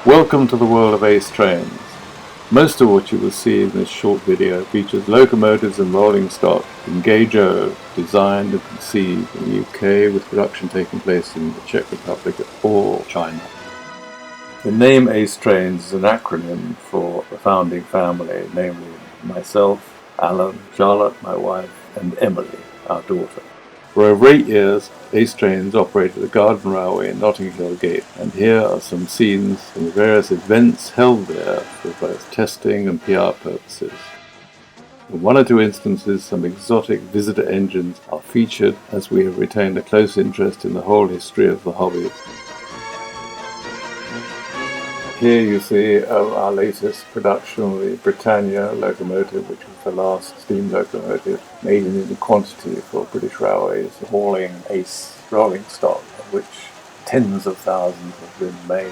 Welcome to the world of Ace Trains. Most of what you will see in this short video features locomotives and rolling stock in Guizhou, designed and conceived in the UK, with production taking place in the Czech Republic or China. The name Ace Trains is an acronym for the founding family, namely myself, Alan, Charlotte, my wife, and Emily, our daughter. For over 8 years, Ace Trains operated the Garden Railway in Notting Hill Gate, and here are some scenes from the various events held there for both testing and PR purposes. In one or two instances, some exotic visitor engines are featured, as we have retained a close interest in the whole history of the hobby. Here you see our latest production of the Britannia locomotive, which was the last steam locomotive made in quantity for British Railways, hauling Ace rolling stock, of which tens of thousands have been made.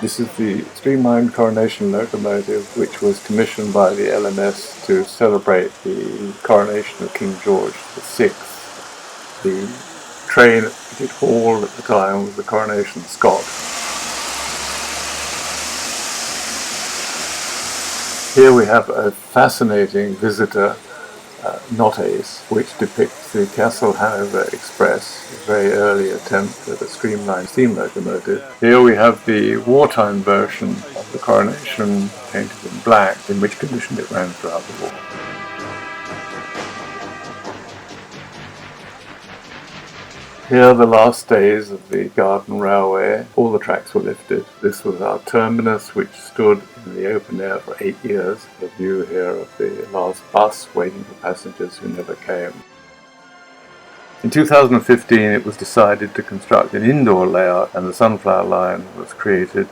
This is the streamlined coronation locomotive, which was commissioned by the LMS to celebrate the coronation of King George VI. The train it hauled at the time was the Coronation Scott. Here we have a fascinating visitor, not Ace, which depicts the Castle Hanover Express, a very early attempt at a streamlined steam locomotive. Here we have the wartime version of the Coronation, painted in black, in which condition it ran throughout the war. Here are the last days of the Garden Railway. All the tracks were lifted. This was our terminus, which stood in the open air for 8 years. The view here of the last bus waiting for passengers who never came. In 2015 it was decided to construct an indoor layout, and the Sunflower Line was created.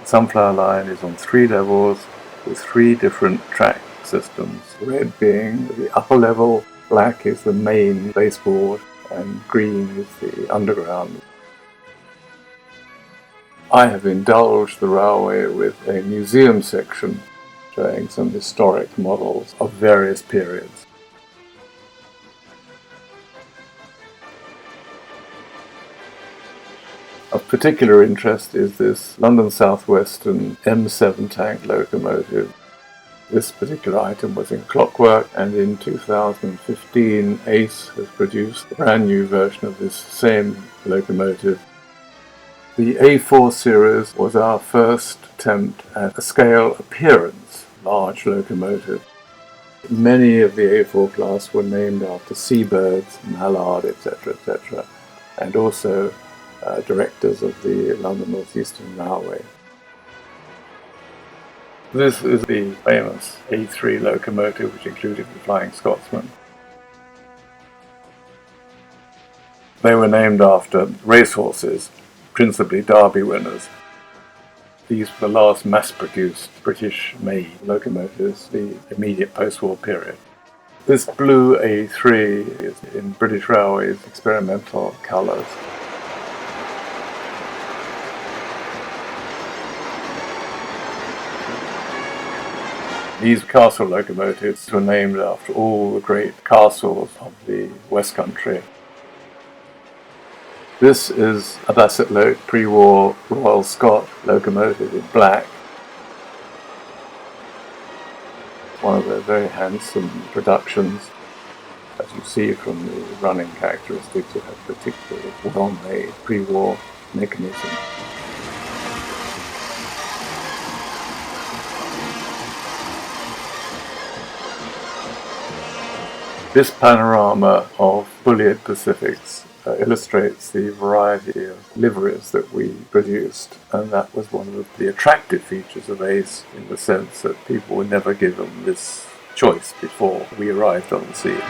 The Sunflower Line is on 3 levels with 3 different track systems. Red being the upper level, black is the main baseboard, and green is the underground. I have indulged the railway with a museum section showing some historic models of various periods. Of particular interest is this London South Western M7 tank locomotive. This particular item was in clockwork, and in 2015 Ace has produced a brand new version of this same locomotive. The A4 series was our first attempt at a scale appearance large locomotive. Many of the A4 class were named after seabirds, mallard, etc., and also directors of the London North Eastern Railway. This is the famous A3 locomotive, which included the Flying Scotsman. They were named after racehorses, principally Derby winners. These were the last mass-produced British-made locomotives, the immediate post-war period. This blue A3 is in British Railways experimental colours. These castle locomotives were named after all the great castles of the West Country. This is a Bassetlaute pre-war Royal Scot locomotive in black. One of their very handsome productions. As you see from the running characteristics, it has particularly well-made pre-war mechanism. This panorama of Bulliard Pacifics illustrates the variety of liveries that we produced, and that was one of the attractive features of Ace, in the sense that people were never given this choice before we arrived on the scene.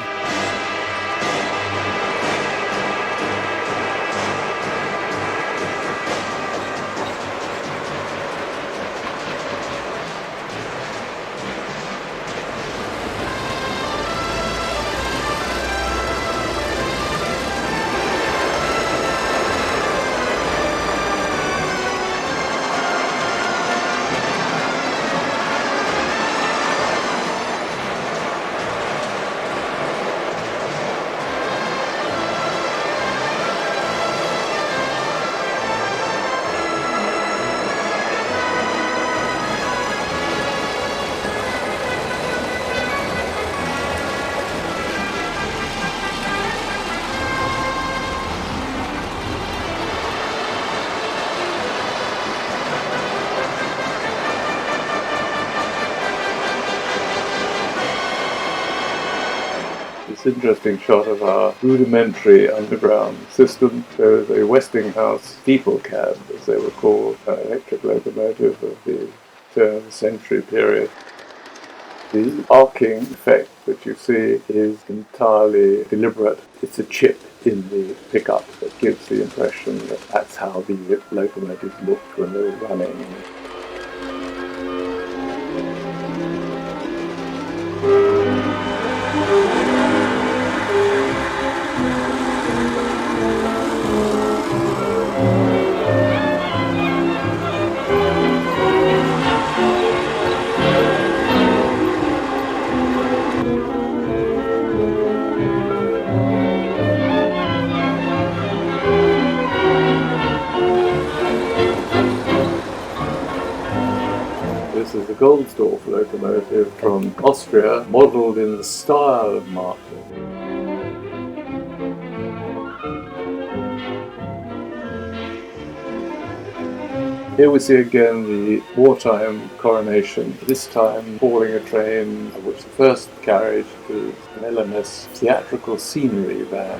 This interesting shot of our rudimentary underground system shows a Westinghouse steeple cab, as they were called, an electric locomotive of the turn of the century period. The arcing effect that you see is entirely deliberate. It's a chip in the pickup that gives the impression that that's how the locomotives looked when they were running. This is the Goldsdorf locomotive from Austria, modelled in the style of Martin. Here we see again the wartime coronation, this time hauling a train of which the first carriage is an LMS theatrical scenery van.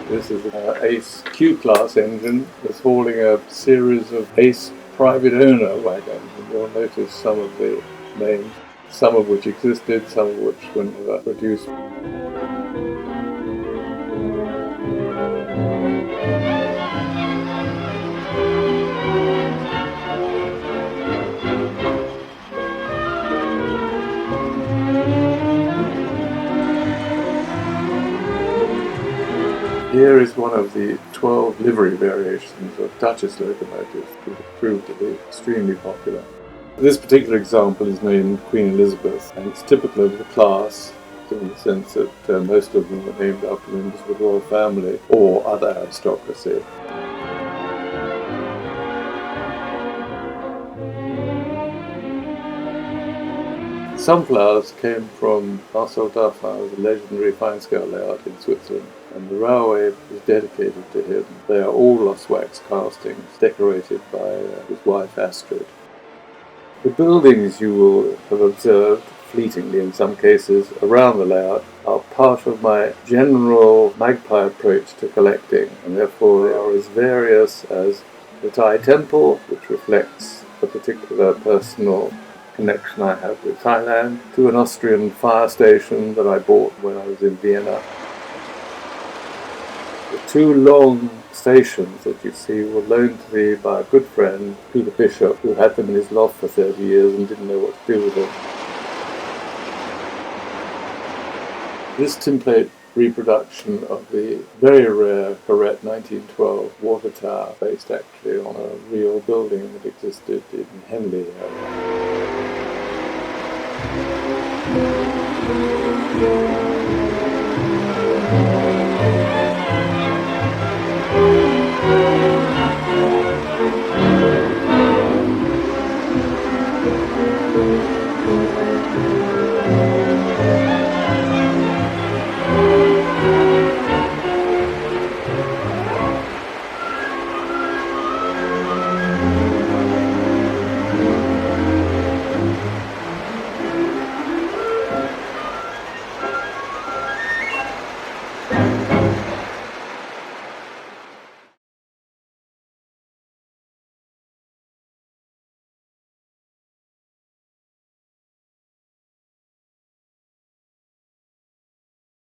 This is an Ace Q-class engine that's hauling a series of Ace private owner wagons, and you'll notice some of the names, some of which existed, some of which were never produced. Here is one of the 12 livery variations of Duchess locomotives which proved to be extremely popular. This particular example is named Queen Elizabeth, and it's typical of the class in the sense that most of them were named after members of the royal family or other aristocracy. Sunflowers came from Marcel Dauphin, the legendary fine-scale layout in Switzerland, and the railway is dedicated to him. They are all lost wax castings, decorated by his wife Astrid. The buildings you will have observed, fleetingly in some cases, around the layout are part of my general magpie approach to collecting, and therefore they are as various as the Thai temple, which reflects a particular personal connection I have with Thailand, to an Austrian fire station that I bought when I was in Vienna. The two long stations that you see were loaned to me by a good friend, Peter Bishop, who had them in his loft for 30 years and didn't know what to do with them. This template reproduction of the very rare Corrette 1912 water tower, based actually on a real building that existed in Henley area.